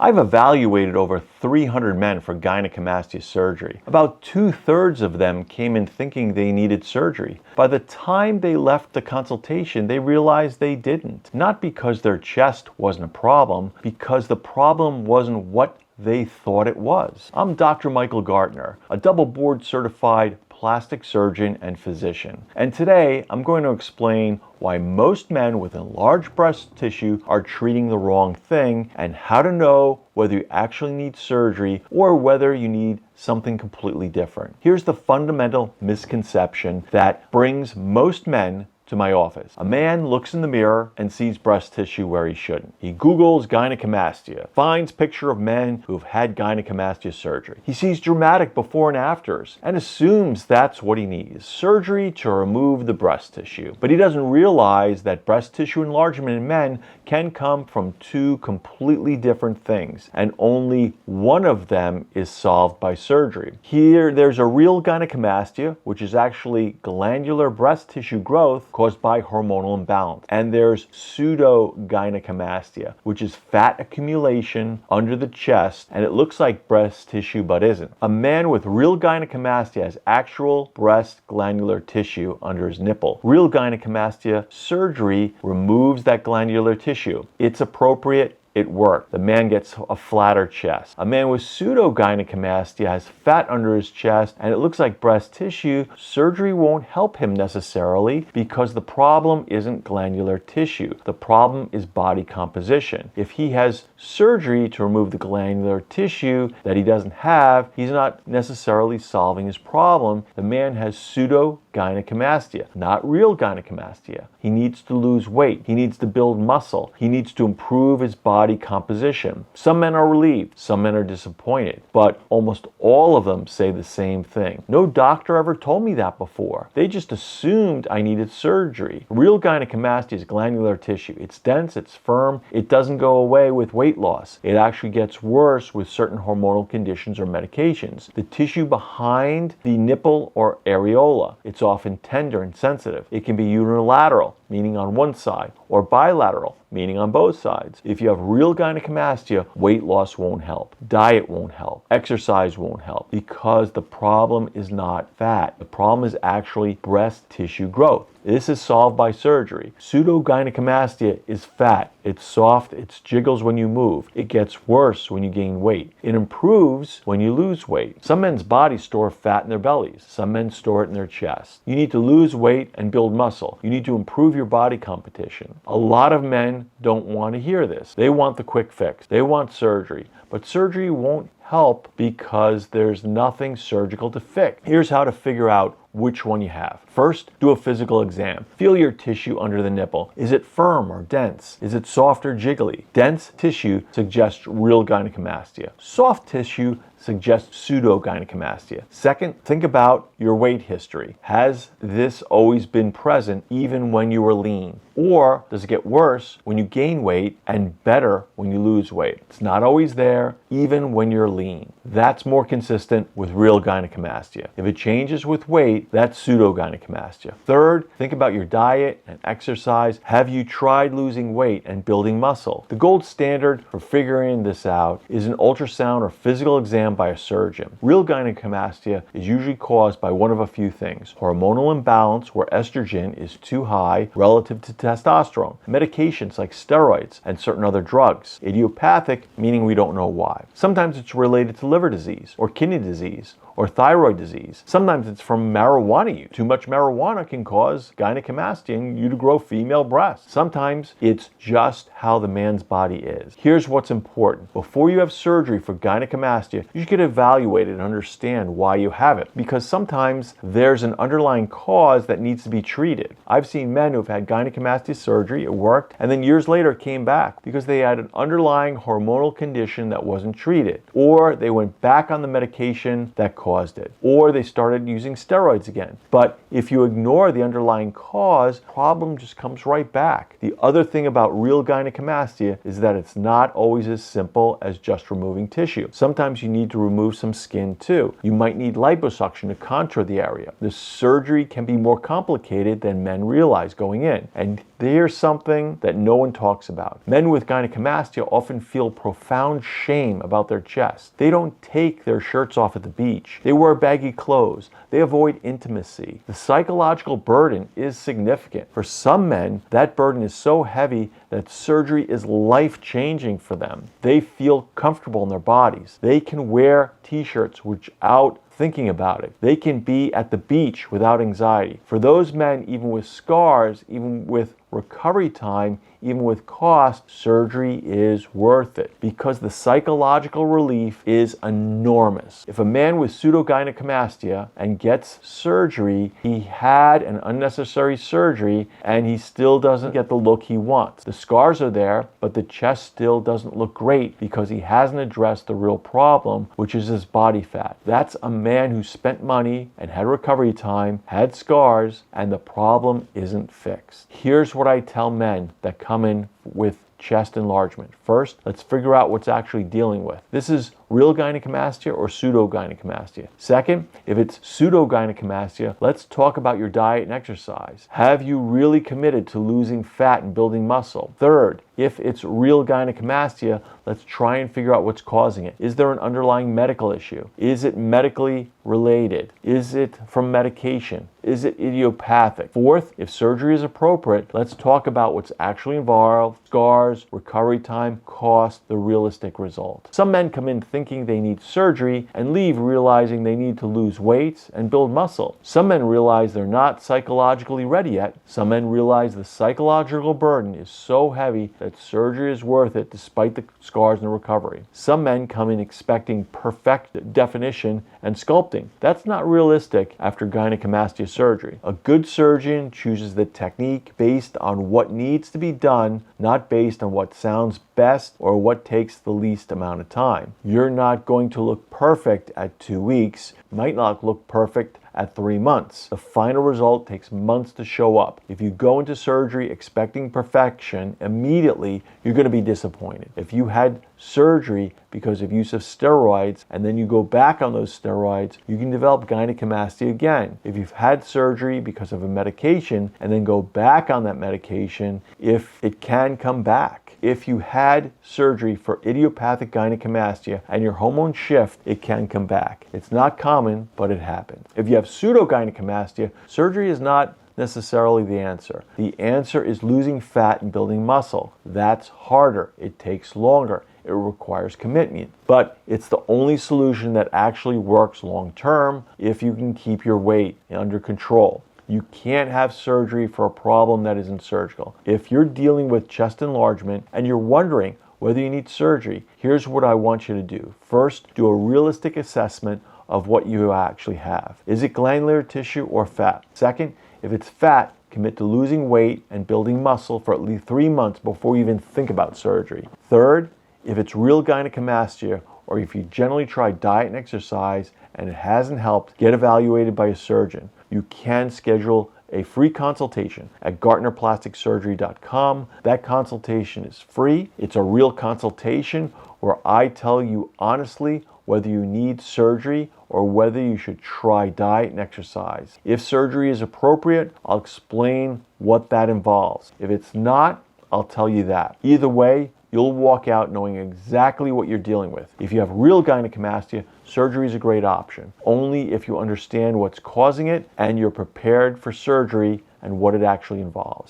I've evaluated over 300 men for gynecomastia surgery. About 2/3 of them came in thinking they needed surgery. By the time they left the consultation, they realized they didn't. Not because their chest wasn't a problem, because the problem wasn't what they thought it was. I'm Dr. Michael Gartner, a double board certified plastic surgeon and physician. And today I'm going to explain why most men with enlarged breast tissue are treating the wrong thing and how to know whether you actually need surgery or whether you need something completely different. Here's the fundamental misconception that brings most men to my office. A man looks in the mirror and sees breast tissue where he shouldn't. He Googles gynecomastia, finds picture of men who've had gynecomastia surgery. He sees dramatic before and afters and assumes that's what he needs, surgery to remove the breast tissue. But he doesn't realize that breast tissue enlargement in men can come from two completely different things, and only one of them is solved by surgery. Here, there's a real gynecomastia, which is actually glandular breast tissue growth caused by hormonal imbalance. And there's pseudo-gynecomastia, which is fat accumulation under the chest, and it looks like breast tissue but isn't. A man with real gynecomastia has actual breast glandular tissue under his nipple. Real gynecomastia surgery removes that glandular tissue. It's appropriate. It worked. The man gets a flatter chest. A man with pseudo-gynecomastia has fat under his chest and it looks like breast tissue. Surgery won't help him necessarily because the problem isn't glandular tissue. The problem is body composition. If he has surgery to remove the glandular tissue that he doesn't have, he's not necessarily solving his problem. The man has pseudo-gynecomastia, not real gynecomastia. He needs to lose weight. He needs to build muscle. He needs to improve his body composition. Some men are relieved, some men are disappointed, but almost all of them say the same thing. No doctor ever told me that before. They just assumed I needed surgery. Real gynecomastia is glandular tissue. It's dense, it's firm, it doesn't go away with weight loss. It actually gets worse with certain hormonal conditions or medications. The tissue behind the nipple or areola, it's often tender and sensitive. It can be unilateral, meaning on one side, or bilateral, meaning on both sides. If you have real gynecomastia, weight loss won't help. Diet won't help. Exercise won't help because the problem is not fat. The problem is actually breast tissue growth. This is solved by surgery. Pseudo-gynecomastia is fat. It's soft, it jiggles when you move. It gets worse when you gain weight. It improves when you lose weight. Some men's bodies store fat in their bellies. Some men store it in their chest. You need to lose weight and build muscle. You need to improve your body competition. A lot of men don't want to hear this. They want the quick fix. They want surgery. But surgery won't help because there's nothing surgical to fix. Here's how to figure out which one you have. First, do a physical exam. Feel your tissue under the nipple. Is it firm or dense? Is it soft or jiggly? Dense tissue suggests real gynecomastia. Soft tissue suggests pseudo-gynecomastia. Second, think about your weight history. Has this always been present even when you were lean? Or does it get worse when you gain weight and better when you lose weight? It's not always there, even when you're lean. That's more consistent with real gynecomastia. If it changes with weight, that's pseudo-gynecomastia. Third, think about your diet and exercise. Have you tried losing weight and building muscle? The gold standard for figuring this out is an ultrasound or physical exam by a surgeon. Real gynecomastia is usually caused by one of a few things: hormonal imbalance, where estrogen is too high relative to testosterone, medications like steroids and certain other drugs, idiopathic, meaning we don't know why. Sometimes it's related to liver disease or kidney disease or thyroid disease. Sometimes it's from marijuana use. Too much marijuana can cause gynecomastia and you to grow female breasts. Sometimes it's just how the man's body is. Here's what's important. Before you have surgery for gynecomastia, you should get evaluated and understand why you have it, because sometimes there's an underlying cause that needs to be treated. I've seen men who've had gynecomastia surgery, it worked, and then years later it came back because they had an underlying hormonal condition that wasn't treated, or they went back on the medication that caused it, or they started using steroids again. But if you ignore the underlying cause, problem just comes right back. The other thing about real gynecomastia is that it's not always as simple as just removing tissue. Sometimes you need to remove some skin too. You might need liposuction to contour the area. The surgery can be more complicated than men realize going in. And Here's something that no one talks about. Men with gynecomastia often feel profound shame about their chest. They don't take their shirts off at the beach. They wear baggy clothes. They avoid intimacy. The psychological burden is significant. For some men, that burden is so heavy that surgery is life-changing for them. They feel comfortable in their bodies. They can wear t-shirts without thinking about it. They can be at the beach without anxiety. For those men, even with scars, even with recovery time, even with cost, surgery is worth it because the psychological relief is enormous. If a man with pseudogynecomastia and gets surgery, he had an unnecessary surgery and he still doesn't get the look he wants. The scars are there, but the chest still doesn't look great because he hasn't addressed the real problem, which is his body fat. That's a man who spent money and had recovery time, had scars, and the problem isn't fixed. Here's what I tell men that come in with chest enlargement. First, let's figure out what's actually dealing with. This is real gynecomastia or pseudogynecomastia. Second, if it's pseudogynecomastia, let's talk about your diet and exercise. Have you really committed to losing fat and building muscle? Third, if it's real gynecomastia, let's try and figure out what's causing it. Is there an underlying medical issue? Is it medically related? Is it from medication? Is it idiopathic? Fourth, if surgery is appropriate, let's talk about what's actually involved, scars, recovery time, cost, the realistic result. Some men come in thinking they need surgery and leave realizing they need to lose weight and build muscle. Some men realize they're not psychologically ready yet. Some men realize the psychological burden is so heavy that surgery is worth it despite the scars and the recovery. Some men come in expecting perfect definition and sculpting. That's not realistic after gynecomastia surgery. A good surgeon chooses the technique based on what needs to be done, not based on what sounds best or what takes the least amount of time. You're not going to look perfect at 2 weeks, might not look perfect at 3 months. The final result takes months to show up. If you go into surgery expecting perfection, immediately you're going to be disappointed. If you had surgery because of use of steroids and then you go back on those steroids, you can develop gynecomastia again. If you've had surgery because of a medication and then go back on that medication, if it can come back. If you had surgery for idiopathic gynecomastia and your hormones shift, it can come back. It's not common, but it happens. If you have pseudogynecomastia, surgery is not necessarily the answer. The answer is losing fat and building muscle. That's harder. It takes longer. It requires commitment. But it's the only solution that actually works long term if you can keep your weight under control. You can't have surgery for a problem that isn't surgical. If you're dealing with chest enlargement and you're wondering whether you need surgery, here's what I want you to do. First, do a realistic assessment of what you actually have. Is it glandular tissue or fat? Second, if it's fat, commit to losing weight and building muscle for at least 3 months before you even think about surgery. Third, if it's real gynecomastia or if you generally try diet and exercise and it hasn't helped, get evaluated by a surgeon. You can schedule a free consultation at GartnerPlasticSurgery.com. That consultation is free. It's a real consultation where I tell you honestly whether you need surgery or whether you should try diet and exercise. If surgery is appropriate, I'll explain what that involves. If it's not, I'll tell you that. Either way, you'll walk out knowing exactly what you're dealing with. If you have real gynecomastia, surgery is a great option. Only if you understand what's causing it and you're prepared for surgery and what it actually involves.